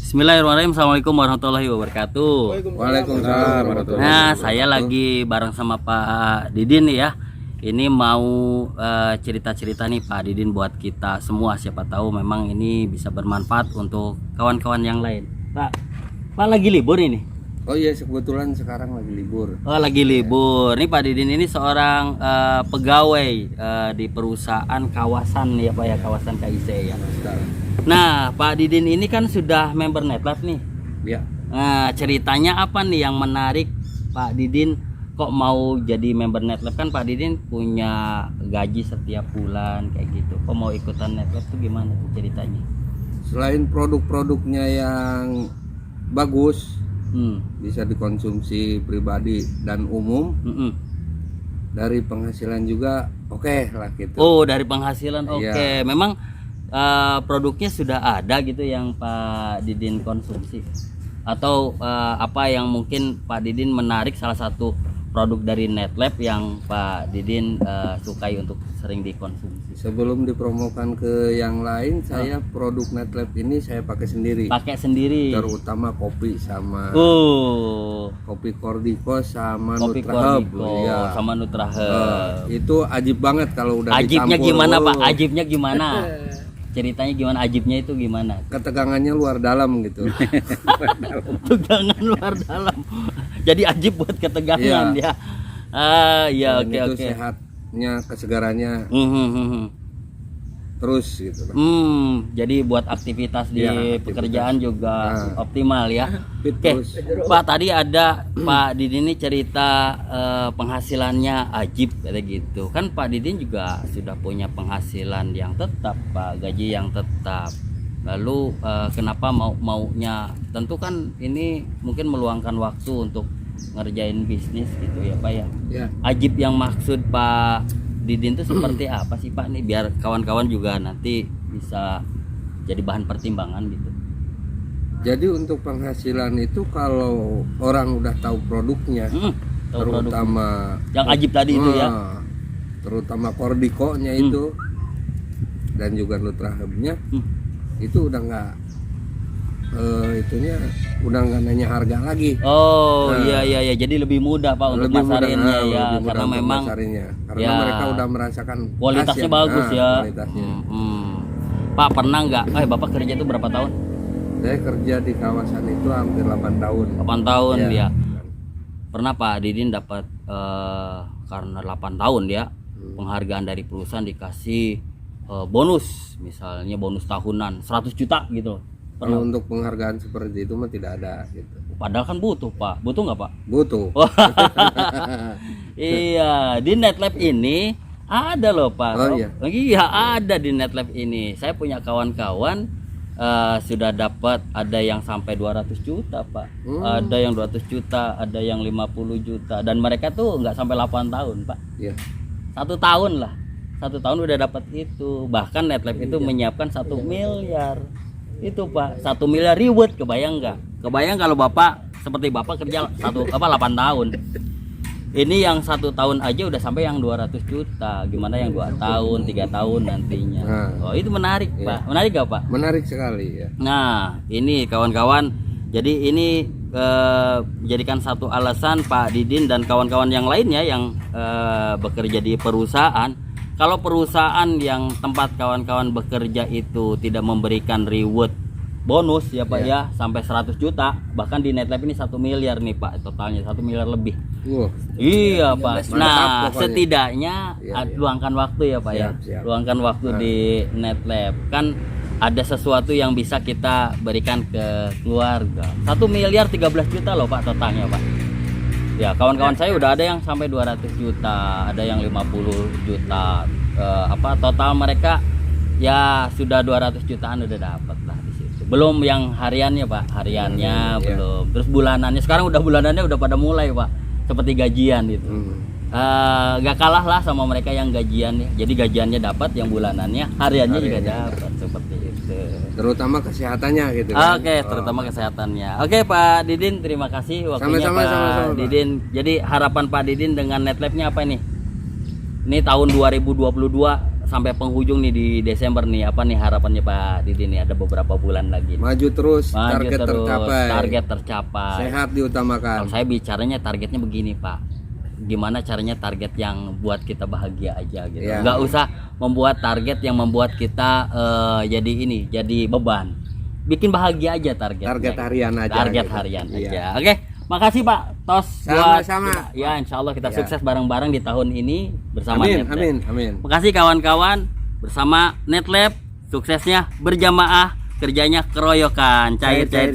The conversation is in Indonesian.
Bismillahirrahmanirrahim. Assalamualaikum warahmatullahi wabarakatuh. Waalaikumsalam warahmatullahi Nah, wabarakatuh. saya lagi bareng sama Pak Didin nih ya. Ini mau cerita-cerita nih Pak Didin buat kita semua. Siapa tahu memang ini bisa bermanfaat untuk kawan-kawan yang lain. Pak lagi libur ini? Oh iya, kebetulan sekarang lagi libur. Oh, lagi libur. Nih Pak Didin ini seorang pegawai di perusahaan kawasan ya Pak ya, kawasan KIC ya. Nah, Pak Didin ini kan sudah member NetLab nih. Ya. Nah, ceritanya apa nih yang menarik Pak Didin kok mau jadi member NetLab? Kan Pak Didin punya gaji setiap bulan kayak gitu. Kok mau ikutan NetLab tuh gimana tuh ceritanya? Selain produk-produknya yang bagus, bisa dikonsumsi pribadi dan umum, dari penghasilan juga oke lah gitu. Oh, dari penghasilan oke. Iya. Memang produknya sudah ada gitu yang Pak Didin konsumsi? Atau apa yang mungkin Pak Didin menarik salah satu produk dari NetLab yang Pak Didin sukai untuk sering dikonsumsi? Sebelum dipromokan ke yang lain, saya produk NetLab ini saya pakai sendiri. Pakai sendiri. Terutama kopi sama kopi Cordiko sama Kopi Nutrahub. Cordiko Ya. sama Nutrahub. Itu ajib banget kalau udah Ajibnya dicampur. gimana Pak? Oh, Ajibnya gimana? Ceritanya gimana? Ajibnya itu gimana? ketegangannya luar dalam gitu. Tegangan luar dalam. Jadi ajib buat ketegangan ya. Ya Dan oke itu oke. sehatnya, kesegarannya terus gitu. Jadi buat aktivitas di Ya, aktivitas. pekerjaan juga Nah. optimal ya. Fit Oke, terus. Pak tadi ada Pak Didin ini cerita penghasilannya ajib kayak gitu. Kan Pak Didin juga sudah punya penghasilan yang tetap, Pak, gaji yang tetap. Lalu kenapa maunya? Tentu kan ini mungkin meluangkan waktu untuk ngerjain bisnis gitu ya, Pak ya. Ya. Ajib yang maksud Pak Didin itu seperti apa sih Pak nih, biar kawan-kawan juga nanti bisa jadi bahan pertimbangan gitu. Jadi untuk penghasilan itu kalau orang udah tahu produknya, Tahu produk terutama yang ajib tadi itu ya. terutama Cordiko-nya itu dan juga Nutrahubnya, itu udah nggak udah nggak nanya harga lagi. Oh iya, jadi lebih mudah Pak untuk Lebih mudah, masarinnya ya, lebih mudah karena untuk memang masarinnya. Karena ya, mereka udah merasakan kualitasnya khas bagus ya. kualitasnya. Pak pernah nggak? Bapak kerja itu berapa tahun? Saya kerja di kawasan itu hampir 8 tahun. 8 tahun Ya. ya. Pernah Pak Didin dapat karena 8 tahun ya, penghargaan dari perusahaan, dikasih bonus, misalnya bonus tahunan 100 juta gitu. Kalau untuk penghargaan seperti itu mah tidak ada gitu. Padahal kan butuh Pak, butuh nggak Pak? Butuh. Iya, di NetLab ini ada loh Pak. Oh, iya. Iya ada di NetLab ini. Saya punya kawan-kawan sudah dapat, ada yang sampai 200 juta Pak. Ada yang 200 juta, ada yang 50 juta. Dan mereka tuh nggak sampai 8 tahun Pak. Iya. 1 tahun lah. 1 tahun udah dapat itu. Bahkan NetLab itu menyiapkan 1 miliar. Itu Pak, 1 miliar reward, kebayang nggak? Kebayang kalau Bapak seperti Bapak kerja 8 tahun. Ini yang 1 tahun aja udah sampai yang 200 juta. Gimana yang 2 tahun, 3 tahun nantinya. Oh, itu menarik Pak. Menarik gak Pak? Menarik sekali ya. Nah, ini kawan-kawan. Jadi ini jadikan satu alasan Pak Didin dan kawan-kawan yang lainnya yang bekerja di perusahaan. Kalau perusahaan yang tempat kawan-kawan bekerja itu tidak memberikan reward bonus ya Pak ya, sampai 100 juta, bahkan di NetLab ini 1 miliar nih Pak, totalnya 1 miliar lebih. Iya Pak. Nah, setidaknya luangkan waktu ya Pak ya. Siap. Luangkan waktu di NetLab. Kan ada sesuatu yang bisa kita berikan ke keluarga. 1 miliar 13 juta loh Pak totalnya Pak. Ya, kawan-kawan saya udah ada yang sampai 200 juta, ada yang 50 juta. Total mereka ya sudah 200 jutaan udah dapat lah di situ. Belum yang hariannya Pak, hariannya belum. Terus bulanannya, sekarang udah bulanannya udah pada mulai Pak, seperti gajian itu. Gak kalah lah sama mereka yang gajiannya. Jadi gajiannya dapat, yang bulanannya, hariannya juga dapat, seperti itu. Terutama kesehatannya gitu. Oke, terutama kesehatannya. Oke Pak Didin, terima kasih waktunya Sama-sama, Pak Didin. Jadi harapan Pak Didin dengan NetLab-nya apa ini? Ini tahun 2022 sampai penghujung nih di Desember nih, apa nih harapannya Pak Didi nih? Ada beberapa bulan lagi nih. Maju terus, Maju target terus, tercapai. target tercapai. Sehat diutamakan. Kalau saya bicaranya targetnya begini Pak, gimana caranya target yang buat kita bahagia aja gitu. Ya. Nggak usah membuat target yang membuat kita jadi beban. Bikin bahagia aja targetnya. Target harian aja. Target gitu. harian Iya. aja. Oke, makasih Pak Tos. Sama-sama. Ya, insya Allah kita Ya. sukses bareng-bareng di tahun ini bersama Amin, Netlab. amin. Makasih kawan-kawan, bersama Netlab suksesnya berjamaah, kerjanya keroyokan. Cair. Cair.